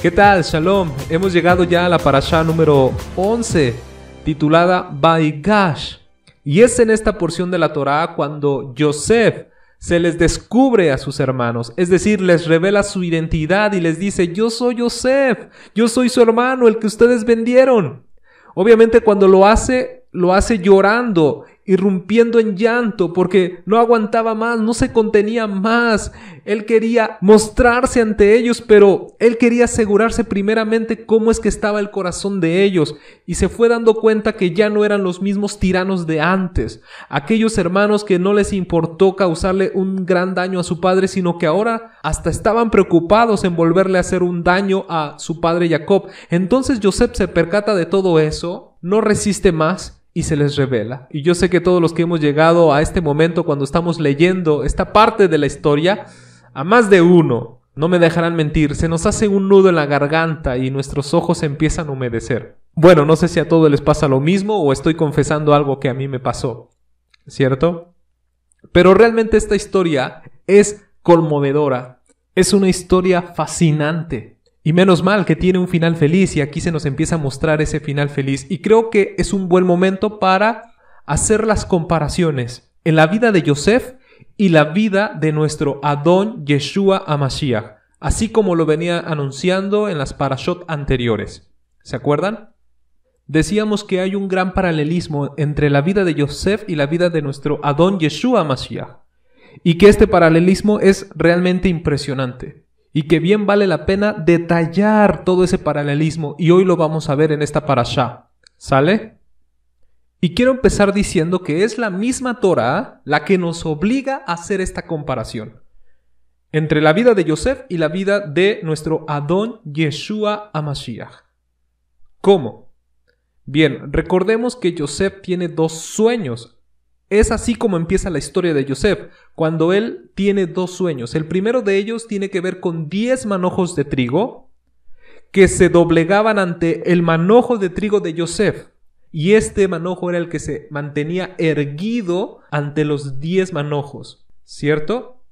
¿Qué tal? Shalom. Hemos llegado ya a la parashá número 11, titulada Vaigash. Y es en esta porción de la Torá cuando Yosef se les descubre a sus hermanos, es decir, les revela su identidad y les dice: yo soy Yosef, yo soy su hermano, el que ustedes vendieron. Obviamente cuando lo hace llorando, irrumpiendo en llanto, porque no aguantaba más, no se contenía más. Él quería mostrarse ante ellos, pero él quería asegurarse primeramente cómo es que estaba el corazón de ellos, y se fue dando cuenta que ya no eran los mismos tiranos de antes, aquellos hermanos que no les importó causarle un gran daño a su padre, sino que ahora hasta estaban preocupados en volverle a hacer un daño a su padre Jacob. Entonces Yosef se percata de todo eso, no resiste más y se les revela. Y yo sé que todos los que hemos llegado a este momento cuando estamos leyendo esta parte de la historia, a más de uno, no me dejarán mentir, se nos hace un nudo en la garganta y nuestros ojos se empiezan a humedecer. Bueno, no sé si a todos les pasa lo mismo o estoy confesando algo que a mí me pasó, ¿cierto? Pero realmente esta historia es conmovedora, es una historia fascinante. Y menos mal que tiene un final feliz, y aquí se nos empieza a mostrar ese final feliz. Y creo que es un buen momento para hacer las comparaciones en la vida de Yosef y la vida de nuestro Adón Yeshua HaMashiach, así como lo venía anunciando en las parashot anteriores. ¿Se acuerdan? Decíamos que hay un gran paralelismo entre la vida de Yosef y la vida de nuestro Adón Yeshua HaMashiach, y que este paralelismo es realmente impresionante. Y que bien vale la pena detallar todo ese paralelismo, y hoy lo vamos a ver en esta parashá. ¿Sale? Y quiero empezar diciendo que es la misma Torá la que nos obliga a hacer esta comparación entre la vida de Yosef y la vida de nuestro Adón Yeshua HaMashiach. ¿Cómo? Bien, recordemos que Yosef tiene dos sueños. Es así como empieza la historia de Yosef, cuando él tiene dos sueños. El primero de ellos tiene que ver con 10 manojos de trigo que se doblegaban ante el manojo de trigo de Yosef. Y este manojo era el que se mantenía erguido ante los 10 manojos, ¿cierto?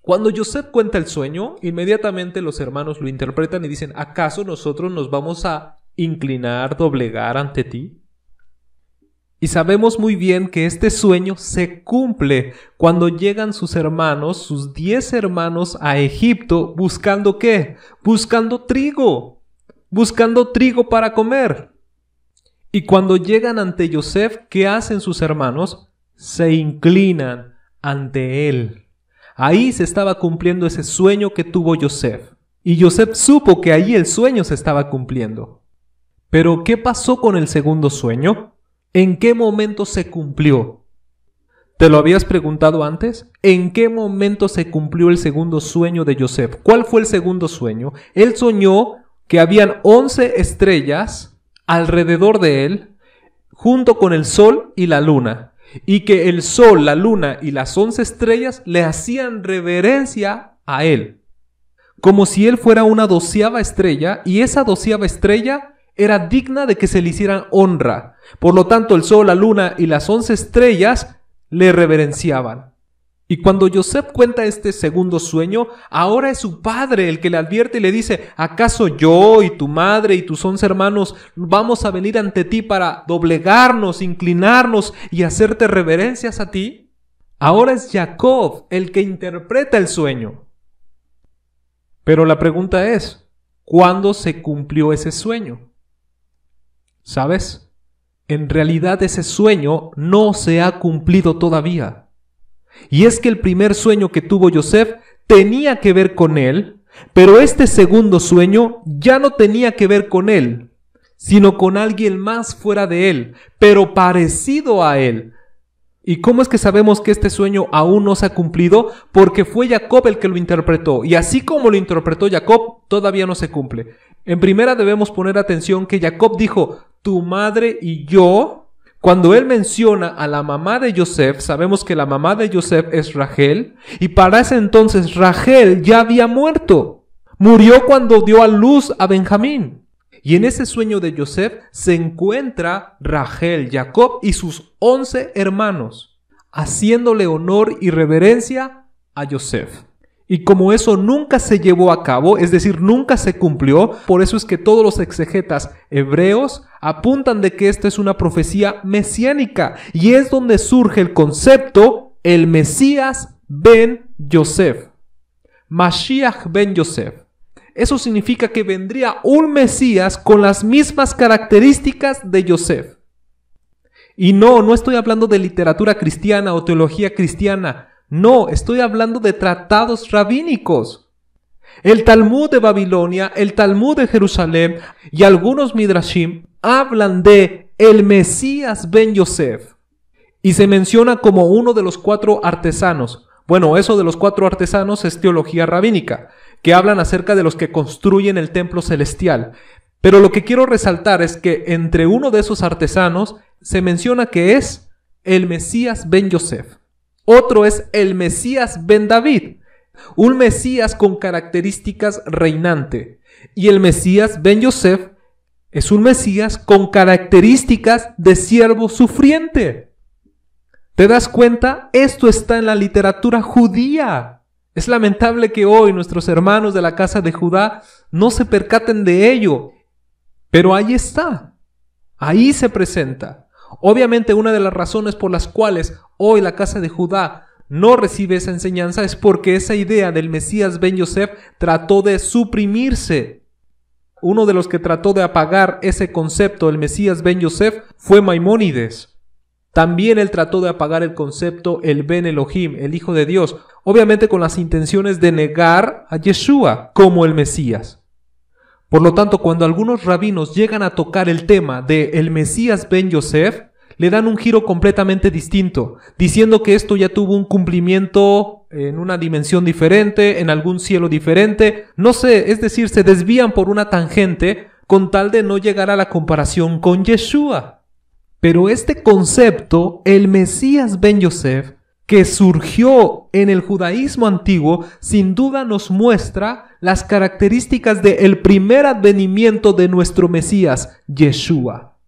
Cuando Yosef cuenta el sueño, inmediatamente los hermanos lo interpretan y dicen: ¿acaso nosotros nos vamos a inclinar, doblegar ante ti? Y sabemos muy bien que este sueño se cumple cuando llegan sus hermanos, sus 10 hermanos, a Egipto buscando ¿qué? Buscando trigo para comer. Y cuando llegan ante Yosef, ¿qué hacen sus hermanos? Se inclinan ante él. Ahí se estaba cumpliendo ese sueño que tuvo Yosef. Y Yosef supo que ahí el sueño se estaba cumpliendo. Pero ¿qué pasó con el segundo sueño? ¿En qué momento se cumplió? ¿Te lo habías preguntado antes? ¿En qué momento se cumplió el segundo sueño de Yosef? ¿Cuál fue el segundo sueño? Él soñó que habían 11 estrellas alrededor de él, junto con el sol y la luna, y que el sol, la luna y las 11 estrellas le hacían reverencia a él, como si él fuera una 12ª estrella, y esa 12ª estrella era digna de que se le hicieran honra. Por lo tanto, el sol, la luna y las 11 estrellas le reverenciaban. Y cuando Yosef cuenta este segundo sueño, ahora es su padre el que le advierte y le dice: ¿acaso yo y tu madre y tus 11 hermanos vamos a venir ante ti para doblegarnos, inclinarnos y hacerte reverencias a ti? Ahora es Jacob el que interpreta el sueño. Pero la pregunta es: ¿cuándo se cumplió ese sueño? ¿Sabes? En realidad ese sueño no se ha cumplido todavía. Y es que el primer sueño que tuvo Yosef tenía que ver con él, pero este segundo sueño ya no tenía que ver con él, sino con alguien más fuera de él, pero parecido a él. ¿Y cómo es que sabemos que este sueño aún no se ha cumplido? Porque fue Jacob el que lo interpretó, y así como lo interpretó Jacob, todavía no se cumple. En primera debemos poner atención que Jacob dijo: tu madre y yo. Cuando él menciona a la mamá de Yosef, sabemos que la mamá de Yosef es Rachel, y para ese entonces Rachel ya había muerto. Murió cuando dio a luz a Benjamín. Y en ese sueño de Yosef se encuentra Rachel, Jacob y sus 11 hermanos, haciéndole honor y reverencia a Yosef. Y como eso nunca se llevó a cabo, es decir, nunca se cumplió, por eso es que todos los exegetas hebreos apuntan de que esta es una profecía mesiánica. Y es donde surge el concepto, el Mesías ben Yosef. Mashiach ben Yosef. Eso significa que vendría un Mesías con las mismas características de Yosef. Y no estoy hablando de literatura cristiana o teología cristiana. No, estoy hablando de tratados rabínicos. El Talmud de Babilonia, el Talmud de Jerusalén y algunos Midrashim hablan de el Mesías ben Yosef. Y se menciona como uno de los 4 artesanos. Bueno, eso de los 4 artesanos es teología rabínica, que hablan acerca de los que construyen el templo celestial. Pero lo que quiero resaltar es que entre uno de esos artesanos se menciona que es el Mesías ben Yosef. Otro es el Mesías ben David, un Mesías con características reinante. Y el Mesías ben Yosef es un Mesías con características de siervo sufriente. ¿Te das cuenta? Esto está en la literatura judía. Es lamentable que hoy nuestros hermanos de la casa de Judá no se percaten de ello. Pero ahí está. Ahí se presenta. Obviamente una de las razones por las cuales hoy la casa de Judá no recibe esa enseñanza es porque esa idea del Mesías ben Yosef trató de suprimirse. Uno de los que trató de apagar ese concepto, el Mesías ben Yosef, fue Maimónides. También él trató de apagar el concepto el Ben Elohim, el Hijo de Dios, obviamente con las intenciones de negar a Yeshua como el Mesías. Por lo tanto, cuando algunos rabinos llegan a tocar el tema de el Mesías ben Yosef, le dan un giro completamente distinto, diciendo que esto ya tuvo un cumplimiento en una dimensión diferente, en algún cielo diferente, no sé, es decir, se desvían por una tangente con tal de no llegar a la comparación con Yeshua. Pero este concepto, el Mesías ben Yosef, que surgió en el judaísmo antiguo, sin duda nos muestra las características del primer advenimiento de nuestro Mesías, Yeshua.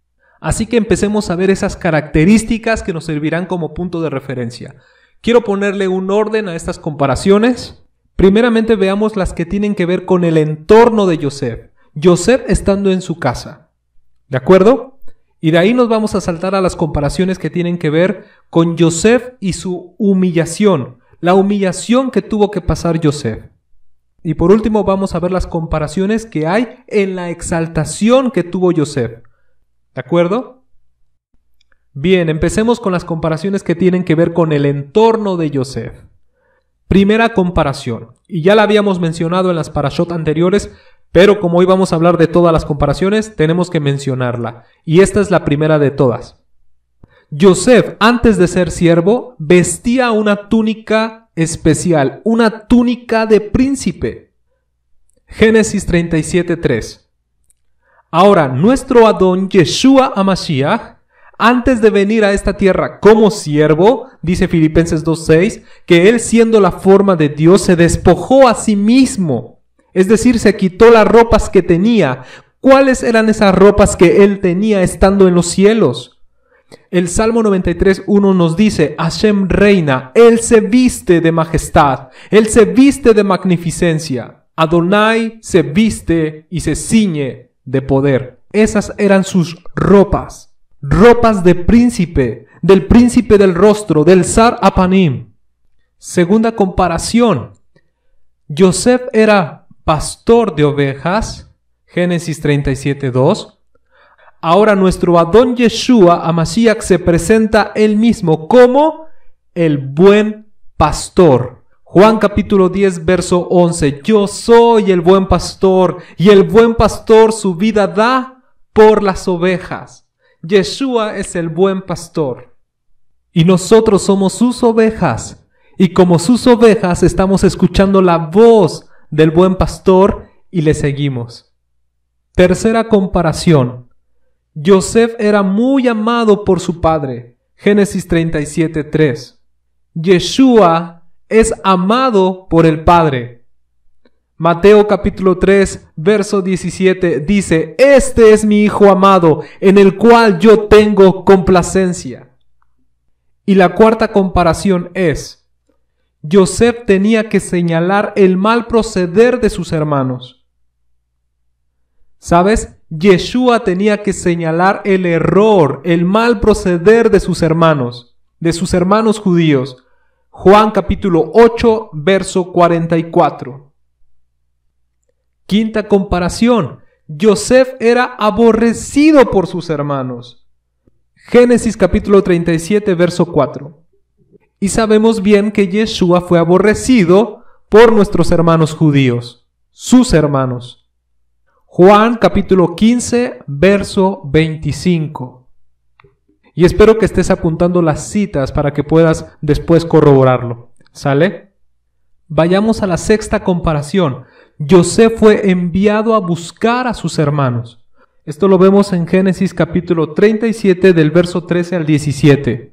Así que empecemos a ver esas características que nos servirán como punto de referencia. Quiero ponerle un orden a estas comparaciones. Primeramente veamos las que tienen que ver con el entorno de Yosef. Yosef estando en su casa. ¿De acuerdo? Y de ahí nos vamos a saltar a las comparaciones que tienen que ver con Yosef y su humillación. La humillación que tuvo que pasar Yosef. Y por último vamos a ver las comparaciones que hay en la exaltación que tuvo Yosef. ¿De acuerdo? Bien, empecemos con las comparaciones que tienen que ver con el entorno de Yosef. Primera comparación, y ya la habíamos mencionado en las parashot anteriores, pero como hoy vamos a hablar de todas las comparaciones, tenemos que mencionarla. Y esta es la primera de todas. Yosef, antes de ser siervo, vestía una túnica especial, una túnica de príncipe. Génesis 37:3. Ahora, nuestro Adón Yeshua HaMashiach, antes de venir a esta tierra como siervo, dice Filipenses 2:6, que él siendo la forma de Dios se despojó a sí mismo. Es decir, se quitó las ropas que tenía. ¿Cuáles eran esas ropas que él tenía estando en los cielos? El Salmo 93:1 nos dice, Hashem reina, él se viste de majestad, él se viste de magnificencia. Adonai se viste y se ciñe de poder. Esas eran sus ropas. Ropas de príncipe, del príncipe del rostro, del Sar Apanim. Segunda comparación. Yosef era pastor de ovejas. Génesis 37:2. Ahora nuestro Adón Yeshua HaMashiach se presenta él mismo como el buen pastor. Juan capítulo 10 verso 11. Yo soy el buen pastor y el buen pastor su vida da por las ovejas. Yeshua es el buen pastor y nosotros somos sus ovejas. Y como sus ovejas estamos escuchando la voz del buen pastor y le seguimos. Tercera comparación. Yosef era muy amado por su padre. Génesis 37:3. Yeshua es amado por el Padre. Mateo capítulo 3, verso 17 dice, este es mi Hijo amado, en el cual yo tengo complacencia. Y la cuarta comparación es, Yosef tenía que señalar el mal proceder de sus hermanos. ¿Sabes? Yeshua tenía que señalar el error, el mal proceder de sus hermanos judíos. Juan capítulo 8, verso 44. Quinta comparación. Yosef era aborrecido por sus hermanos. Génesis capítulo 37, verso 4. Y sabemos bien que Yeshua fue aborrecido por nuestros hermanos judíos, sus hermanos. Juan capítulo 15, verso 25. Y espero que estés apuntando las citas para que puedas después corroborarlo. ¿Sale? Vayamos a la sexta comparación. Yosef fue enviado a buscar a sus hermanos. Esto lo vemos en Génesis capítulo 37 del verso 13 al 17.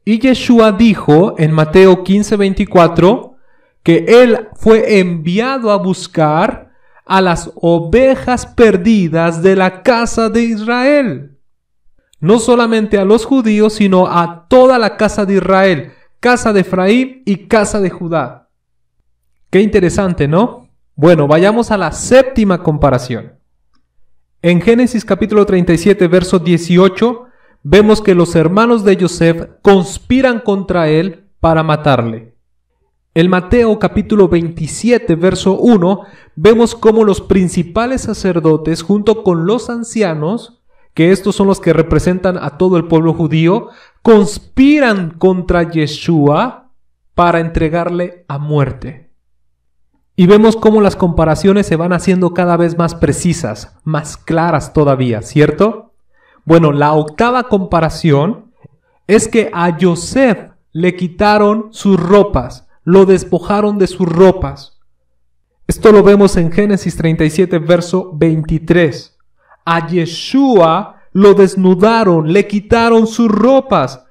Y Yeshua dijo en Mateo 15:24 que él fue enviado a buscar a las ovejas perdidas de la casa de Israel. No solamente a los judíos, sino a toda la casa de Israel, casa de Efraín y casa de Judá. Qué interesante, ¿no? Bueno, vayamos a la séptima comparación. En Génesis capítulo 37, verso 18, vemos que los hermanos de Yosef conspiran contra él para matarle. En Mateo capítulo 27, verso 1, vemos cómo los principales sacerdotes, junto con los ancianos, que estos son los que representan a todo el pueblo judío, conspiran contra Yeshua para entregarle a muerte. Y vemos cómo las comparaciones se van haciendo cada vez más precisas, más claras todavía, ¿cierto? Bueno, la octava comparación es que a Yosef le quitaron sus ropas, lo despojaron de sus ropas. Esto lo vemos en Génesis 37, verso 23. A Yeshua lo desnudaron, le quitaron sus ropas.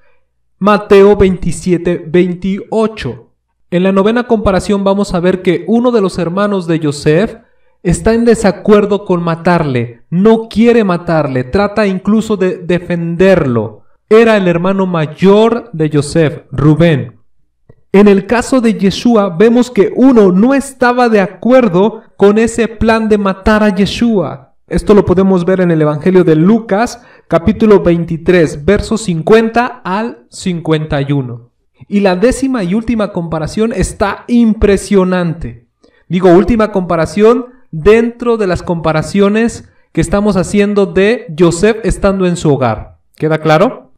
Mateo 27, 28. En la novena comparación vamos a ver que uno de los hermanos de Yosef está en desacuerdo con matarle, no quiere matarle, trata incluso de defenderlo. Era el hermano mayor de Yosef, Rubén. En el caso de Yeshua vemos que uno no estaba de acuerdo con ese plan de matar a Yeshua. Esto lo podemos ver en el Evangelio de Lucas, capítulo 23, versos 50 al 51. Y la décima y última comparación está impresionante. Digo, última comparación dentro de las comparaciones que estamos haciendo de Yosef estando en su hogar. ¿Queda claro?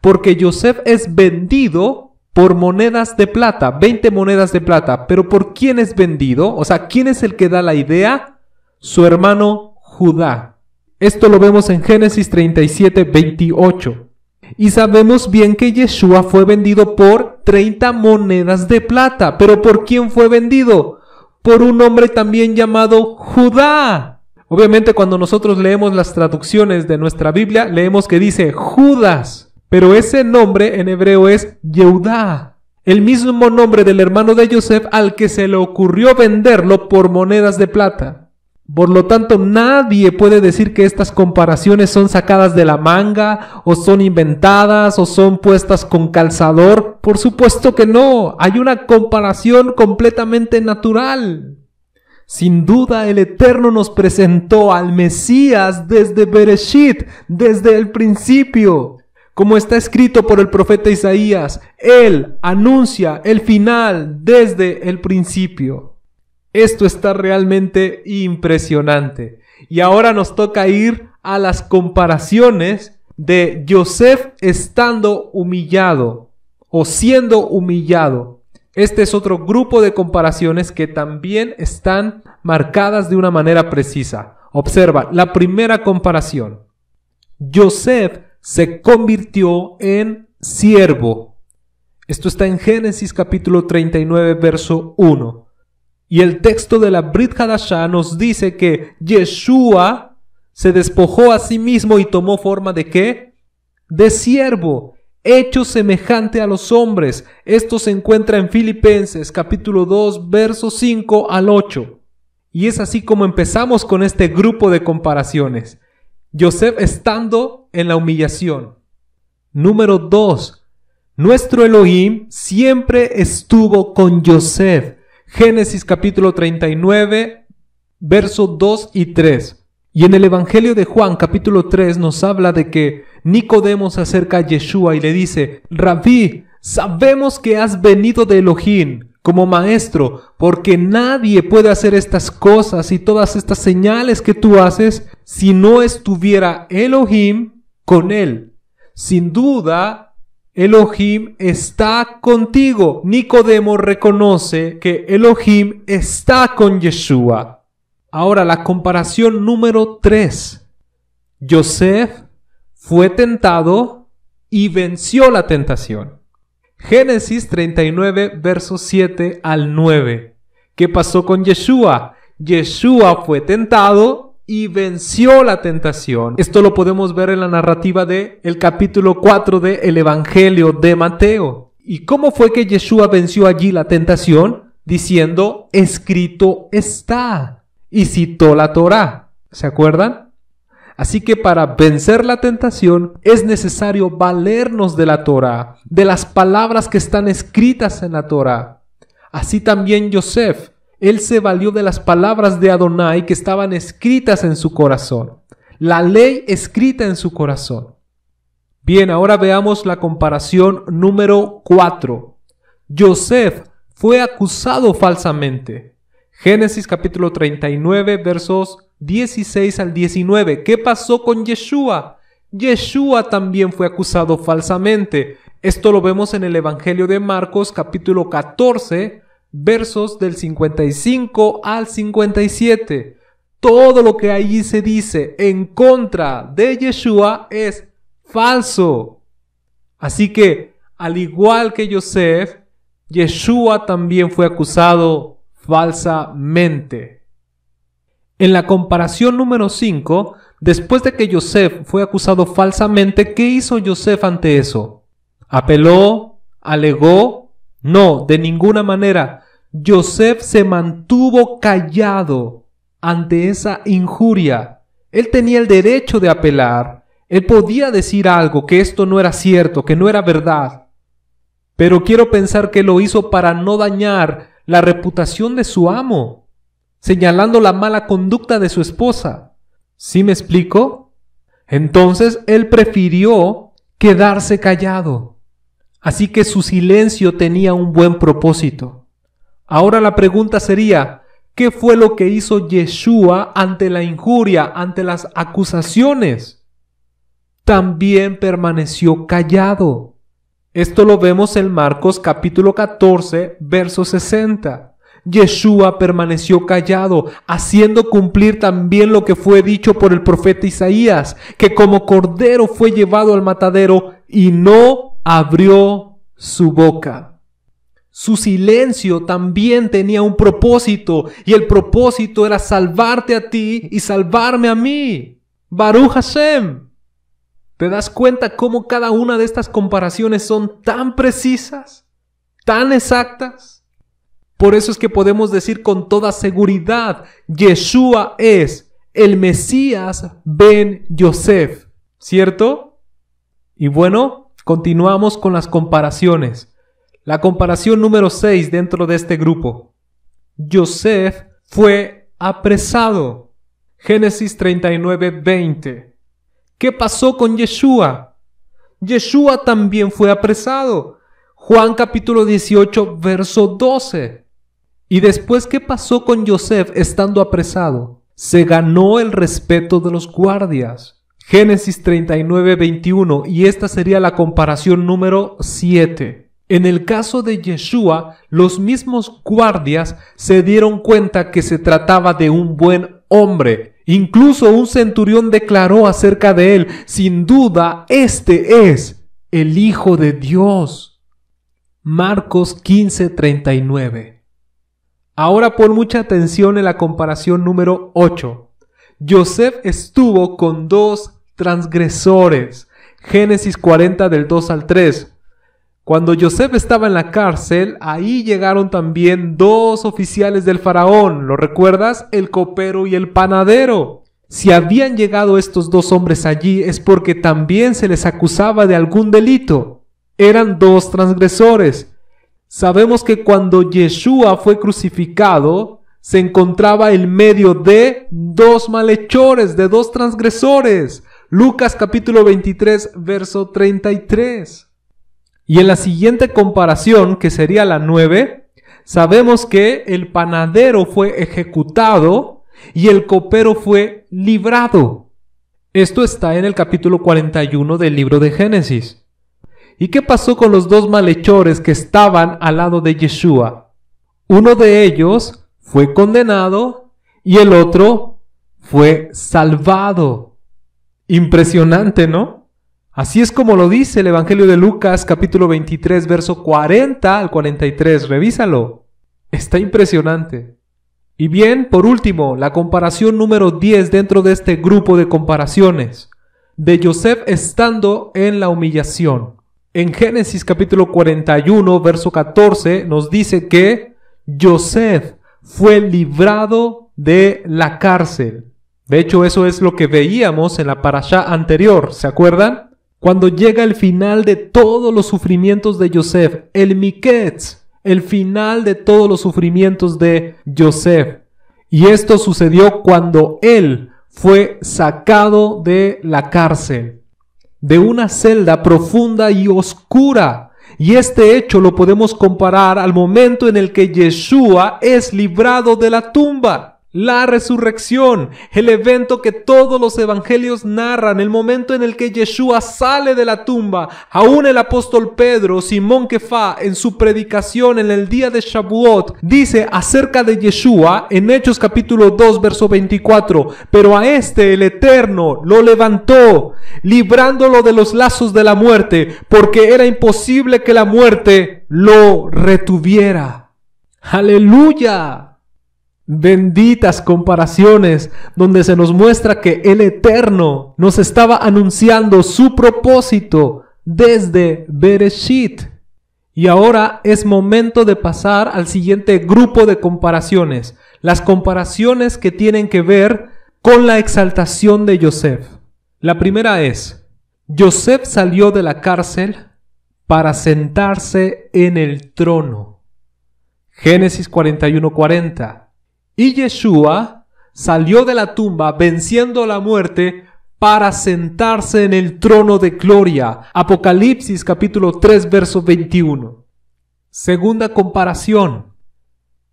Porque Yosef es vendido por monedas de plata, 20 monedas de plata. ¿Pero por quién es vendido? O sea, ¿quién es el que da la idea? Su hermano Judá. Esto lo vemos en Génesis 37, 28. Y sabemos bien que Yeshua fue vendido por 30 monedas de plata. ¿Pero por quién fue vendido? Por un hombre también llamado Judá. Obviamente cuando nosotros leemos las traducciones de nuestra Biblia, leemos que dice Judas, pero ese nombre en hebreo es Yehudá, el mismo nombre del hermano de Yosef al que se le ocurrió venderlo por monedas de plata. Por lo tanto, nadie puede decir que estas comparaciones son sacadas de la manga, o son inventadas, o son puestas con calzador. Por supuesto que no. Hay una comparación completamente natural. Sin duda, el Eterno nos presentó al Mesías desde Bereshit, desde el principio. Como está escrito por el profeta Isaías, Él anuncia el final desde el principio. Esto está realmente impresionante. Y ahora nos toca ir a las comparaciones de Yosef estando humillado o siendo humillado. Este es otro grupo de comparaciones que también están marcadas de una manera precisa. Observa, la primera comparación. Yosef se convirtió en siervo. Esto está en Génesis capítulo 39, verso 1. Y el texto de la Brit Hadashah nos dice que Yeshua se despojó a sí mismo y tomó forma ¿de qué? De siervo, hecho semejante a los hombres. Esto se encuentra en Filipenses capítulo 2, versos 5 al 8. Y es así como empezamos con este grupo de comparaciones. Yosef estando en la humillación. Número 2. Nuestro Elohim siempre estuvo con Yosef. Génesis capítulo 39, versos 2 y 3. Y en el Evangelio de Juan capítulo 3 nos habla de que Nicodemo se acerca a Yeshua y le dice: Rabí, sabemos que has venido de Elohim como maestro, porque nadie puede hacer estas cosas y todas estas señales que tú haces si no estuviera Elohim con él. Sin duda, Elohim está contigo. Nicodemo reconoce que Elohim está con Yeshua. Ahora la comparación número 3. Yosef fue tentado y venció la tentación. Génesis 39, versos 7 al 9. ¿Qué pasó con Yeshua? Yeshua fue tentado y venció la tentación. Esto lo podemos ver en la narrativa del capítulo 4 del Evangelio de Mateo. ¿Y cómo fue que Yeshua venció allí la tentación? Diciendo: escrito está. Y citó la Torá. ¿Se acuerdan? Así que para vencer la tentación es necesario valernos de la Torá, de las palabras que están escritas en la Torá. Así también Yosef, él se valió de las palabras de Adonai que estaban escritas en su corazón, la ley escrita en su corazón. Bien, ahora veamos la comparación número 4. Yosef fue acusado falsamente. Génesis capítulo 39, versos 16 al 19. ¿Qué pasó con Yeshua? Yeshua también fue acusado falsamente. Esto lo vemos en el Evangelio de Marcos capítulo 14, versos del 55 al 57. Todo lo que allí se dice en contra de Yeshua es falso. Así que, al igual que Yosef, Yeshua también fue acusado falsamente. En la comparación número 5, después de que Yosef fue acusado falsamente, ¿qué hizo Yosef ante eso? ¿Apeló? ¿Alegó? No, de ninguna manera. Yosef se mantuvo callado ante esa injuria. Él tenía el derecho de apelar. Él podía decir algo, que esto no era cierto, que no era verdad. Pero quiero pensar que lo hizo para no dañar la reputación de su amo, señalando la mala conducta de su esposa. ¿Sí me explico? Entonces él prefirió quedarse callado. Así que su silencio tenía un buen propósito. Ahora la pregunta sería: ¿qué fue lo que hizo Yeshua ante la injuria, ante las acusaciones? También permaneció callado. Esto lo vemos en Marcos capítulo 14, verso 60. Yeshua permaneció callado, haciendo cumplir también lo que fue dicho por el profeta Isaías, que como cordero fue llevado al matadero y no abrió su boca. Su silencio también tenía un propósito, y el propósito era salvarte a ti y salvarme a mí. Baruch Hashem. ¿Te das cuenta cómo cada una de estas comparaciones son tan precisas, tan exactas? Por eso es que podemos decir con toda seguridad: Yeshua es el Mesías ben Yosef, ¿cierto? Y bueno, continuamos con las comparaciones. La comparación número 6 dentro de este grupo. Yosef fue apresado. Génesis 39, 20. ¿Qué pasó con Yeshua? Yeshua también fue apresado. Juan capítulo 18, verso 12. Y después, ¿qué pasó con Yosef estando apresado? Se ganó el respeto de los guardias. Génesis 39, 21. Y esta sería la comparación número 7. En el caso de Yeshua, los mismos guardias se dieron cuenta que se trataba de un buen hombre. Incluso un centurión declaró acerca de él: sin duda, este es el Hijo de Dios. Marcos 15, 39. Ahora pon mucha atención en la comparación número 8. Yosef estuvo con dos transgresores. Génesis 40 del 2 al 3. Cuando Yosef estaba en la cárcel, ahí llegaron también dos oficiales del faraón. ¿Lo recuerdas? El copero y el panadero. Si habían llegado estos dos hombres allí es porque también se les acusaba de algún delito. eran dos transgresores. Sabemos que cuando Yeshua fue crucificado, se encontraba en medio de dos malhechores, de dos transgresores. Lucas capítulo 23, verso 33. Y en la siguiente comparación, que sería la 9, sabemos que el panadero fue ejecutado y el copero fue librado. Esto está en el capítulo 41 del libro de Génesis. ¿Y qué pasó con los dos malhechores que estaban al lado de Yeshua? Uno de ellos fue condenado y el otro fue salvado. Impresionante, ¿no? Así es como lo dice el Evangelio de Lucas, capítulo 23, verso 40 al 43. Revísalo. Está impresionante. Y bien, por último, la comparación número 10 dentro de este grupo de comparaciones, de Yosef estando en la humillación. En Génesis capítulo 41, verso 14, nos dice que Yosef fue librado de la cárcel. De hecho, eso es lo que veíamos en la parashá anterior, ¿se acuerdan? Cuando llega el final de todos los sufrimientos de Yosef, el Miketz, el final de todos los sufrimientos de Yosef. Y esto sucedió cuando él fue sacado de la cárcel, de una celda profunda y oscura. Y este hecho lo podemos comparar al momento en el que Yeshua es librado de la tumba. La resurrección, el evento que todos los evangelios narran, el momento en el que Yeshua sale de la tumba. Aún el apóstol Pedro, Simón Kefá, en su predicación en el día de Shavuot, dice acerca de Yeshua en Hechos capítulo 2, verso 24, pero a este el Eterno lo levantó, librándolo de los lazos de la muerte, porque era imposible que la muerte lo retuviera. ¡Aleluya! Benditas comparaciones donde se nos muestra que el Eterno nos estaba anunciando su propósito desde Bereshit. Y ahora es momento de pasar al siguiente grupo de comparaciones, las comparaciones que tienen que ver con la exaltación de Yosef. La primera es, Yosef salió de la cárcel para sentarse en el trono. Génesis 41:40. Y Yeshua salió de la tumba venciendo la muerte para sentarse en el trono de gloria. Apocalipsis capítulo 3 verso 21. Segunda comparación.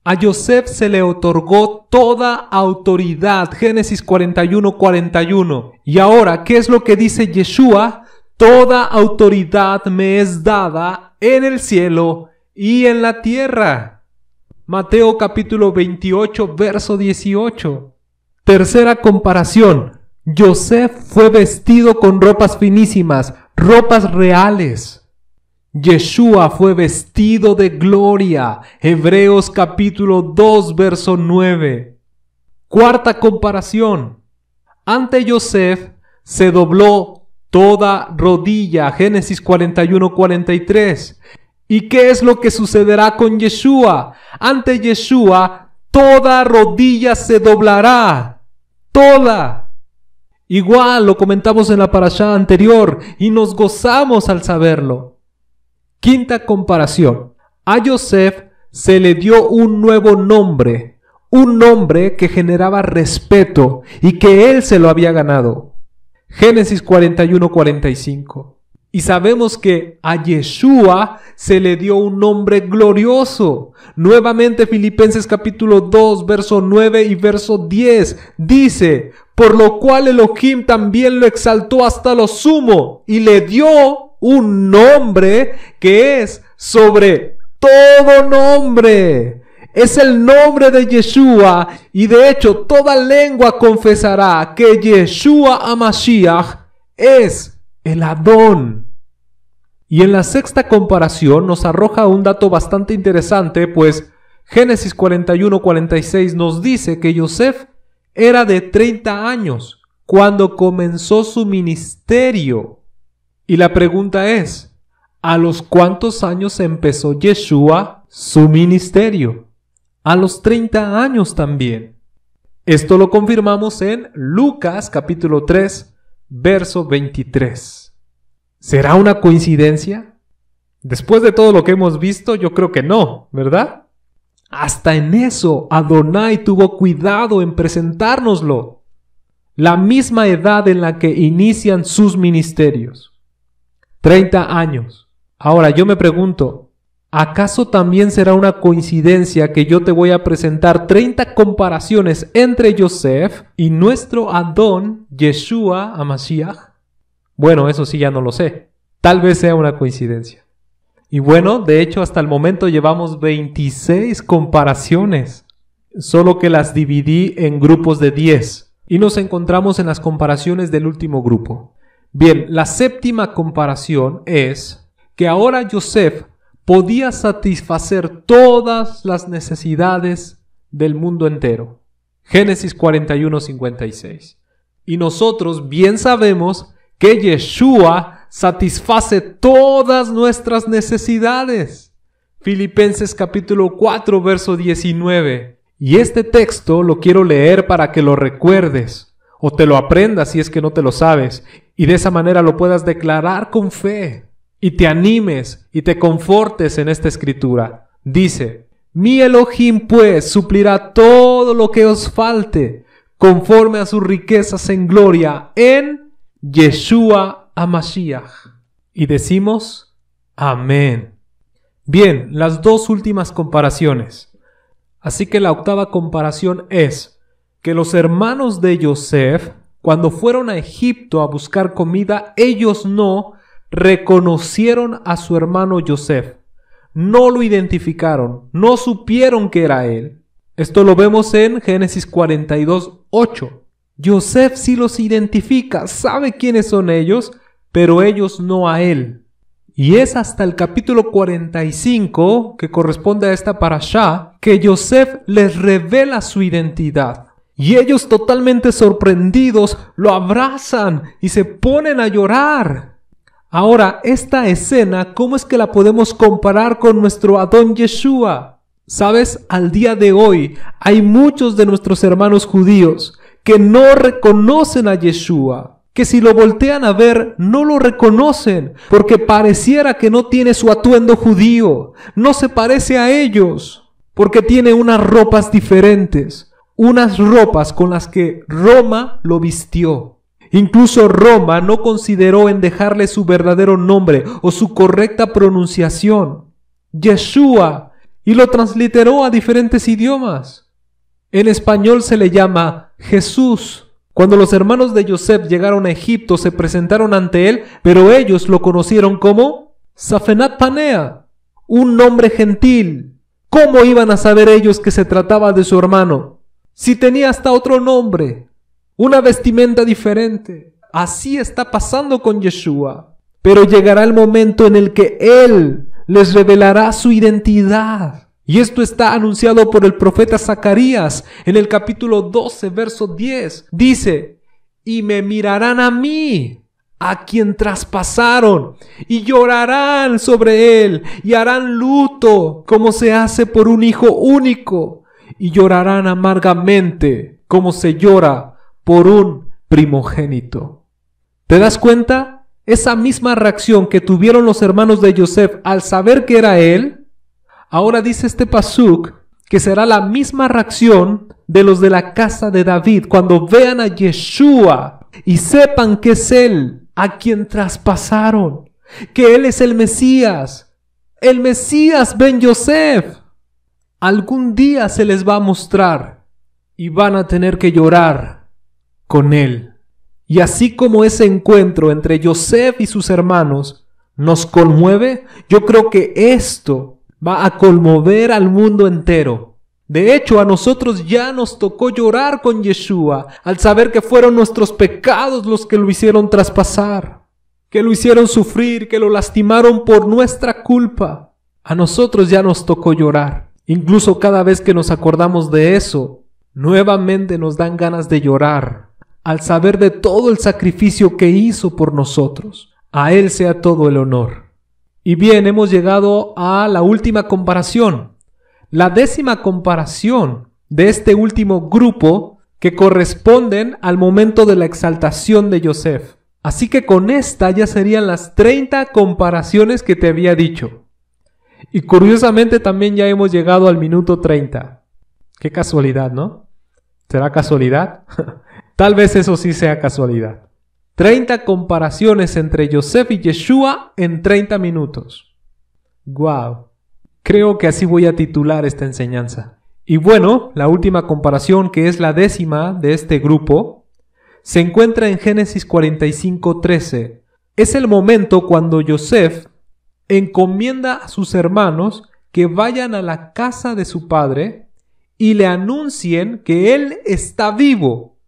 A Yosef se le otorgó toda autoridad. Génesis 41:41. Y ahora, ¿qué es lo que dice Yeshua? Toda autoridad me es dada en el cielo y en la tierra. Mateo capítulo 28, verso 18. Tercera comparación. Yosef fue vestido con ropas finísimas, ropas reales. Yeshua fue vestido de gloria. Hebreos capítulo 2, verso 9. Cuarta comparación. Ante Yosef se dobló toda rodilla. Génesis 41:43. ¿Y qué es lo que sucederá con Yeshua? Ante Yeshua, toda rodilla se doblará. Toda. Igual lo comentamos en la parashá anterior y nos gozamos al saberlo. Quinta comparación. A Yosef se le dio un nuevo nombre. Un nombre que generaba respeto y que él se lo había ganado. Génesis 41:45. Y sabemos que a Yeshua se le dio un nombre glorioso. Nuevamente Filipenses capítulo 2, verso 9 y verso 10 dice, por lo cual Elohim también lo exaltó hasta lo sumo y le dio un nombre que es sobre todo nombre. Es el nombre de Yeshua y de hecho toda lengua confesará que Yeshua HaMashiach es el Adón. Y en la sexta comparación nos arroja un dato bastante interesante, pues Génesis 41:46 nos dice que Yosef era de 30 años cuando comenzó su ministerio. Y la pregunta es, ¿a los cuántos años empezó Yeshua su ministerio? A los 30 años también. Esto lo confirmamos en Lucas capítulo 3, verso 23. ¿Será una coincidencia? Después de todo lo que hemos visto, yo creo que no, ¿verdad? Hasta en eso, Adonai tuvo cuidado en presentárnoslo. La misma edad en la que inician sus ministerios. 30 años. Ahora yo me pregunto, ¿acaso también será una coincidencia que yo te voy a presentar 30 comparaciones entre Yosef y nuestro Adón, Yeshua HaMashiach? Bueno, eso sí ya no lo sé. Tal vez sea una coincidencia. Y bueno, de hecho hasta el momento llevamos 26 comparaciones, solo que las dividí en grupos de 10 y nos encontramos en las comparaciones del último grupo. Bien, la séptima comparación es que ahora Yosef podía satisfacer todas las necesidades del mundo entero. Génesis 41:56. Y nosotros bien sabemos que Yeshua satisface todas nuestras necesidades. Filipenses capítulo 4, verso 19. Y este texto lo quiero leer para que lo recuerdes, o te lo aprendas si es que no te lo sabes, y de esa manera lo puedas declarar con fe, y te animes y te confortes en esta escritura. Dice, mi Elohim pues suplirá todo lo que os falte, conforme a sus riquezas en gloria, en Yeshua HaMashiach. Y decimos, amén. Bien, las dos últimas comparaciones. Así que la octava comparación es que los hermanos de Yosef, cuando fueron a Egipto a buscar comida, ellos no reconocieron a su hermano Yosef. No lo identificaron, no supieron que era él. Esto lo vemos en Génesis 42:8. Yosef sí los identifica, sabe quiénes son ellos, pero ellos no a él. Y es hasta el capítulo 45, que corresponde a esta parashá, que Yosef les revela su identidad. Y ellos, totalmente sorprendidos, lo abrazan y se ponen a llorar. Ahora, esta escena, ¿cómo es que la podemos comparar con nuestro Adón Yeshua? ¿Sabes? Al día de hoy hay muchos de nuestros hermanos judíos que no reconocen a Yeshua, que si lo voltean a ver no lo reconocen, porque pareciera que no tiene su atuendo judío, no se parece a ellos, porque tiene unas ropas diferentes, unas ropas con las que Roma lo vistió. Incluso Roma no consideró en dejarle su verdadero nombre o su correcta pronunciación, Yeshua, y lo transliteró a diferentes idiomas. En español se le llama Jesús. Cuando los hermanos de Yosef llegaron a Egipto, se presentaron ante él, pero ellos lo conocieron como Safenat Panea, un nombre gentil. ¿Cómo iban a saber ellos que se trataba de su hermano? Si tenía hasta otro nombre, una vestimenta diferente. Así está pasando con Yeshua. Pero llegará el momento en el que él les revelará su identidad. Y esto está anunciado por el profeta Zacarías en el capítulo 12, verso 10. Dice, y me mirarán a mí, a quien traspasaron, y llorarán sobre él, y harán luto, como se hace por un hijo único, y llorarán amargamente, como se llora por un primogénito. ¿Te das cuenta? Esa misma reacción que tuvieron los hermanos de Yosef al saber que era él, ahora dice este pasuk que será la misma reacción de los de la casa de David cuando vean a Yeshua y sepan que es él a quien traspasaron, que él es el Mesías Ben Yosef. Algún día se les va a mostrar y van a tener que llorar con él. Y así como ese encuentro entre Yosef y sus hermanos nos conmueve, yo creo que esto va a conmover al mundo entero. De hecho, a nosotros ya nos tocó llorar con Yeshua al saber que fueron nuestros pecados los que lo hicieron traspasar, que lo hicieron sufrir, que lo lastimaron por nuestra culpa. A nosotros ya nos tocó llorar. Incluso cada vez que nos acordamos de eso, nuevamente nos dan ganas de llorar al saber de todo el sacrificio que hizo por nosotros. A Él sea todo el honor. Y bien, hemos llegado a la última comparación, la 10ª comparación de este último grupo que corresponden al momento de la exaltación de Yosef. Así que con esta ya serían las 30 comparaciones que te había dicho. Y curiosamente también ya hemos llegado al minuto 30. Qué casualidad, ¿no? ¿Será casualidad? Tal vez eso sí sea casualidad. 30 comparaciones entre Yosef y Yeshua en 30 minutos. ¡Wow! Creo que así voy a titular esta enseñanza. Y bueno, la última comparación, que es la 10ª de este grupo, se encuentra en Génesis 45:13. Es el momento cuando Yosef encomienda a sus hermanos que vayan a la casa de su padre y le anuncien que él está vivo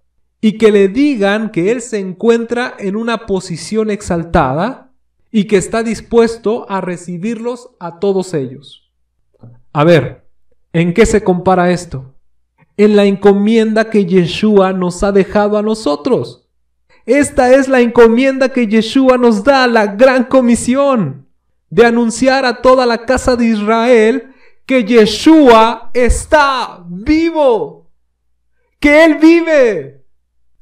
y que le digan que él se encuentra en una posición exaltada y que está dispuesto a recibirlos a todos ellos. A ver, ¿en qué se compara esto? En la encomienda que Yeshua nos ha dejado a nosotros. Esta es la encomienda que Yeshua nos da, la gran comisión de anunciar a toda la casa de Israel que Yeshua está vivo, que Él vive,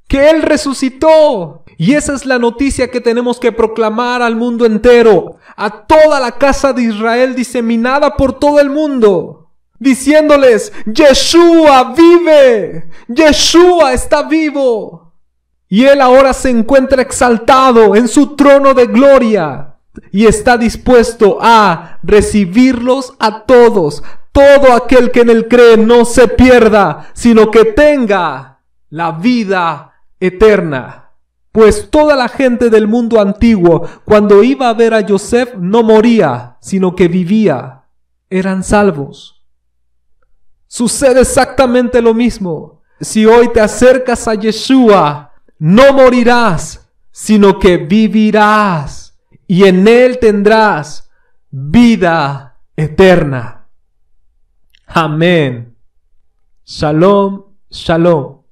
que Él resucitó. Y esa es la noticia que tenemos que proclamar al mundo entero, a toda la casa de Israel diseminada por todo el mundo, diciéndoles: Yeshua vive, Yeshua está vivo. Y Él ahora se encuentra exaltado en su trono de gloria y está dispuesto a recibirlos a todos. Todo aquel que en Él cree no se pierda, sino que tenga la vida eterna. Pues toda la gente del mundo antiguo, cuando iba a ver a Yosef, no moría, sino que vivía. Eran salvos. Sucede exactamente lo mismo. Si hoy te acercas a Yeshua, no morirás, sino que vivirás. Y en Él tendrás vida eterna. Amén. Shalom, shalom.